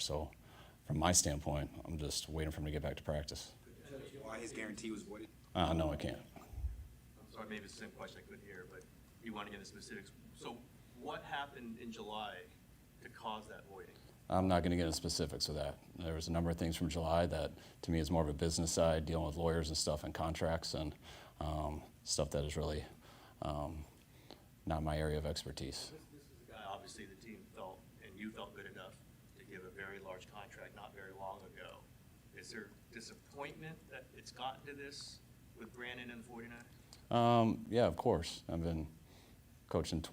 So from my standpoint, I'm just waiting for him to get back to practice. Why his guarantee was voided? No, I can't. I'm sorry, maybe it's the same question I couldn't hear, but you want to get into specifics. So what happened in July to cause that voiding? I'm not going to get into specifics of that. There was a number of things from July that, to me, is more of a business side, dealing with lawyers and stuff and contracts and stuff that is really not my area of expertise. This is a guy, obviously, the team felt, and you felt good enough to give a very large contract not very long ago. Is there disappointment that it's gotten to this with Brandon and the 49ers? Yeah, of course. I've been coaching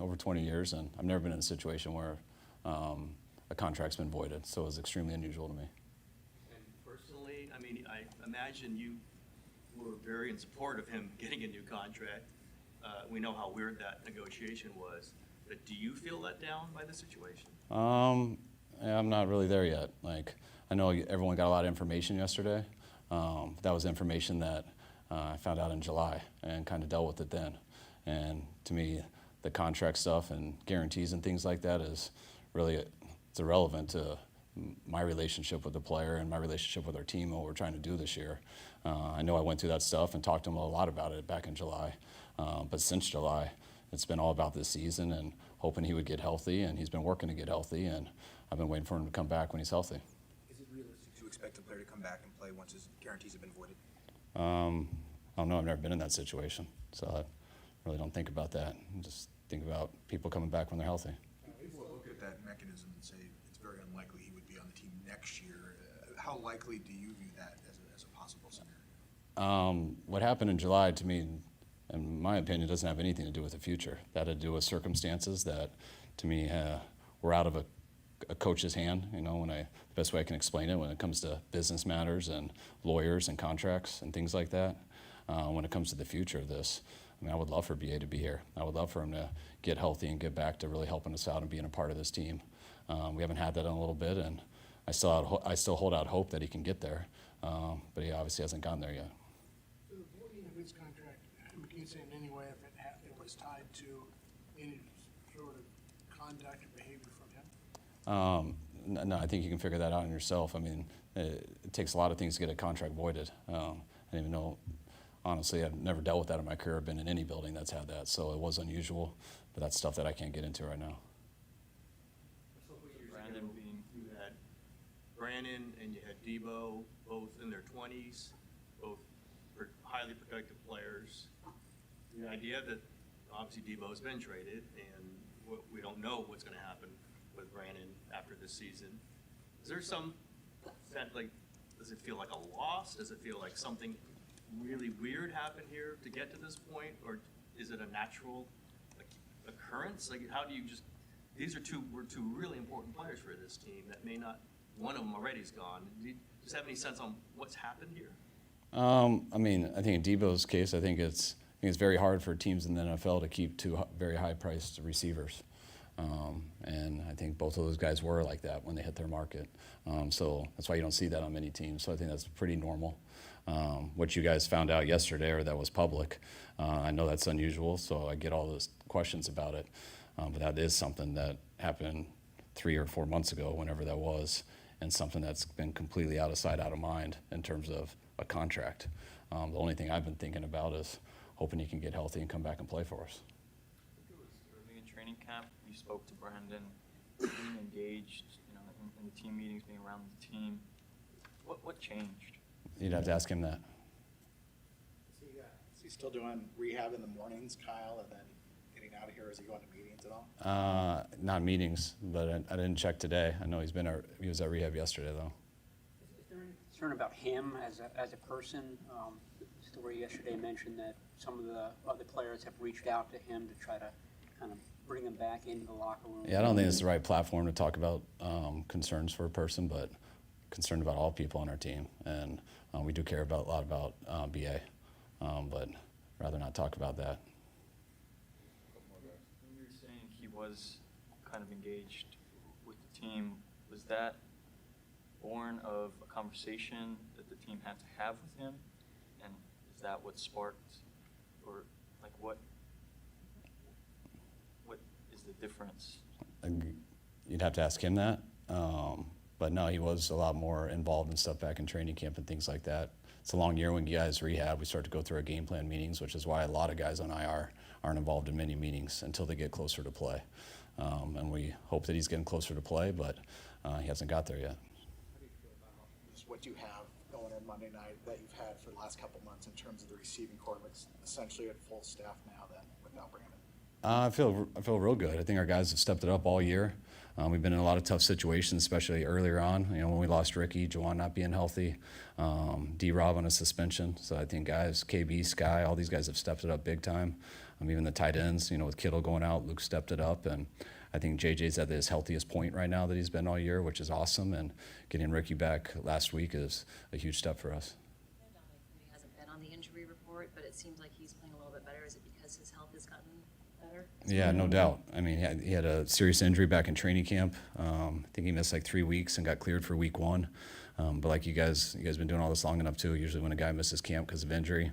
over 20 years, and I've never been in a situation where a contract's been voided, so it was extremely unusual to me. And personally, I mean, I imagine you were very in support of him getting a new contract. We know how weird that negotiation was, but do you feel let down by the situation? Yeah, I'm not really there yet. Like, I know everyone got a lot of information yesterday. That was information that I found out in July and kind of dealt with it then. And to me, the contract stuff and guarantees and things like that is really, it's irrelevant to my relationship with the player and my relationship with our team and what we're trying to do this year. I know I went through that stuff and talked to him a lot about it back in July. But since July, it's been all about this season and hoping he would get healthy, and he's been working to get healthy, and I've been waiting for him to come back when he's healthy. Is it realistic to expect a player to come back and play once his guarantees have been voided? I don't know. I've never been in that situation, so I really don't think about that. I just think about people coming back when they're healthy. People look at that mechanism and say it's very unlikely he would be on the team next year. How likely do you view that as a possible scenario? What happened in July, to me, in my opinion, doesn't have anything to do with the future. That had to do with circumstances that, to me, were out of a coach's hand. You know, the best way I can explain it, when it comes to business matters and lawyers and contracts and things like that. When it comes to the future of this, I mean, I would love for BA to be here. I would love for him to get healthy and get back to really helping us out and being a part of this team. We haven't had that in a little bit, and I still hold out hope that he can get there, but he obviously hasn't gotten there yet. So the voiding of his contract, can you say in any way if it was tied to any sort of conduct or behavior from him? No, I think you can figure that out on yourself. I mean, it takes a lot of things to get a contract voided. I don't even know. Honestly, I've never dealt with that in my career. I've been in any building that's had that, so it was unusual, but that's stuff that I can't get into right now. Brandon, you had Brandon and you had Debo, both in their 20s, both highly productive players. The idea that obviously Debo's been traded, and we don't know what's going to happen with Brandon after this season. Is there some sense, like, does it feel like a loss? Does it feel like something really weird happened here to get to this point, or is it a natural occurrence? Like, how do you just? These were two really important players for this team that may not. One of them already is gone. Do you just have any sense on what's happened here? I mean, I think in Debo's case, I think it's very hard for teams in the NFL to keep two very high-priced receivers. And I think both of those guys were like that when they hit their market. So that's why you don't see that on many teams. So I think that's pretty normal. What you guys found out yesterday, or that was public, I know that's unusual, so I get all those questions about it. But that is something that happened 3 or 4 months ago, whenever that was, and something that's been completely out of sight, out of mind in terms of a contract. The only thing I've been thinking about is hoping he can get healthy and come back and play for us. I think it was early in training camp. You spoke to Brandon, being engaged, in the team meetings, being around the team. What changed? You'd have to ask him that. Is he still doing rehab in the mornings, Kyle, and then getting out of here? Is he going to meetings at all? Not meetings, but I didn't check today. I know he was at rehab yesterday, though. Is there any concern about him as a person? The story yesterday mentioned that some of the other players have reached out to him to try to kind of bring him back into the locker room. Yeah, I don't think it's the right platform to talk about concerns for a person, but concerned about all people on our team. And we do care a lot about BA, but rather not talk about that. When you were saying he was kind of engaged with the team, was that born of a conversation that the team had to have with him? And is that what sparked, or like what is the difference? You'd have to ask him that. But no, he was a lot more involved in stuff back in training camp and things like that. It's a long year when you guys rehab. We start to go through our game plan meetings, which is why a lot of guys on IR aren't involved in many meetings until they get closer to play. And we hope that he's getting closer to play, but he hasn't got there yet. How do you feel about just what you have going in Monday night that you've had for the last couple months in terms of the receiving corps? It's essentially at full staff now then without Brandon. I feel real good. I think our guys have stepped it up all year. We've been in a lot of tough situations, especially earlier on. You know, when we lost Ricky, Juwan not being healthy, D-Rob on a suspension. So I think guys, KB, Sky, all these guys have stepped it up big time. Even the tight ends, you know, with Kittle going out, Luke stepped it up, and I think JJ's at his healthiest point right now that he's been all year, which is awesome. And getting Ricky back last week is a huge step for us. He hasn't been on the injury report, but it seems like he's playing a little bit better. Is it because his health has gotten better? Yeah, no doubt. I mean, he had a serious injury back in training camp. I think he missed like 3 weeks and got cleared for week 1. But like you guys been doing all this long enough too. Usually when a guy misses camp because of injury,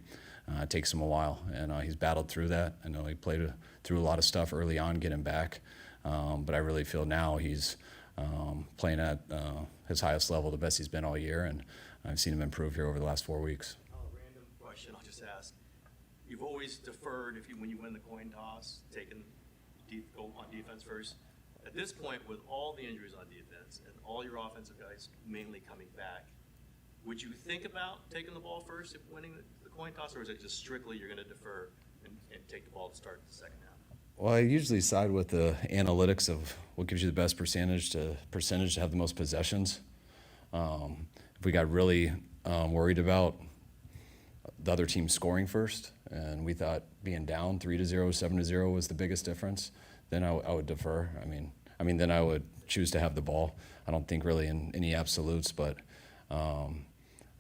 it takes him a while, and he's battled through that. I know he played through a lot of stuff early on, getting back. But I really feel now he's playing at his highest level, the best he's been all year, and I've seen him improve here over the last 4 weeks. A random question I'll just ask. You've always deferred when you win the coin toss, go on defense first. At this point, with all the injuries on defense and all your offensive guys mainly coming back, would you think about taking the ball first if winning the coin toss, or is it just strictly you're going to defer and take the ball to start the second half? Well, I usually side with the analytics of what gives you the best percentage to have the most possessions. If we got really worried about the other team scoring first, and we thought being down 3-0, 7-0 was the biggest difference, then I would defer. I mean, then I would choose to have the ball. I don't think really in any absolutes, but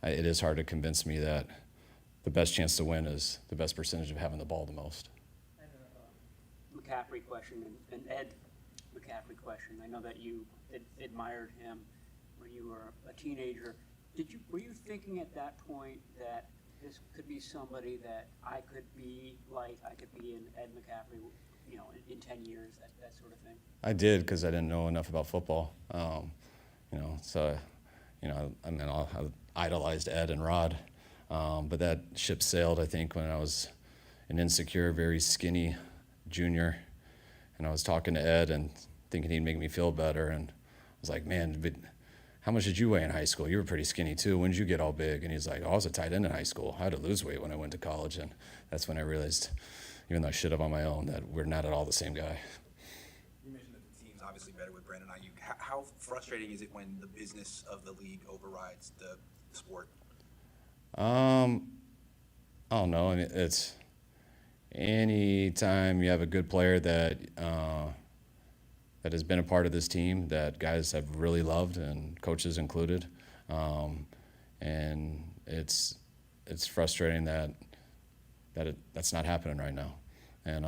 it is hard to convince me that the best chance to win is the best percentage of having the ball the most. I have a McCaffrey question, and Ed McCaffrey question. I know that you admired him when you were a teenager. Were you thinking at that point that this could be somebody that I could be in Ed McCaffrey, you know, in 10 years, that sort of thing? I did, because I didn't know enough about football. I idolized Ed and Rod, but that ship sailed, I think, when I was an insecure, very skinny junior, and I was talking to Ed and thinking he'd make me feel better, and I was like, man, but how much did you weigh in high school? You were pretty skinny too. When did you get all big? And he's like, oh, I was a tight end in high school. I had to lose weight when I went to college, and that's when I realized, even though I should have on my own, that we're not at all the same guy. You mentioned that the team's obviously better with Brandon Aiyuk. How frustrating is it when the business of the league overrides the sport? I don't know. I mean, it's any time you have a good player that has been a part of this team that guys have really loved, and coaches included, and it's frustrating that's not happening right now. And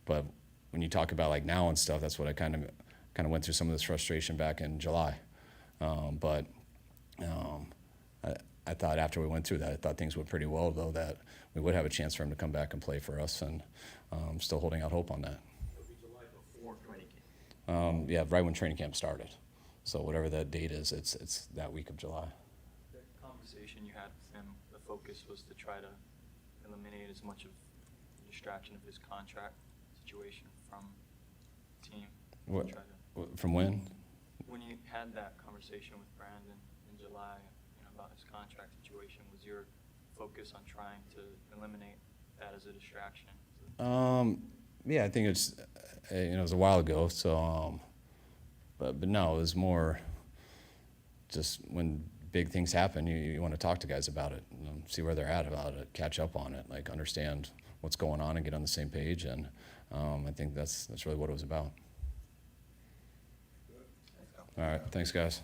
but when you talk about like now and stuff, that's what I kind of went through some of this frustration back in July. I thought after we went through that, I thought things went pretty well, though, that we would have a chance for him to come back and play for us, and I'm still holding out hope on that. It'll be July before training camp. Yeah, right when training camp started. So whatever that date is, it's that week of July. The conversation you had with him, the focus was to try to eliminate as much of the distraction of his contract situation from the team. What, Try to, from when? when you had that conversation with Brandon in July, you know, about his contract situation, was your focus on trying to eliminate that as a distraction? Yeah, I think it's, it was a while ago. So, but no, it was more just when big things happen, you want to talk to guys about it, see where they're at about it, catch up on it, like understand what's going on and get on the same page. And I think that's really what it was about. All right, thanks, guys.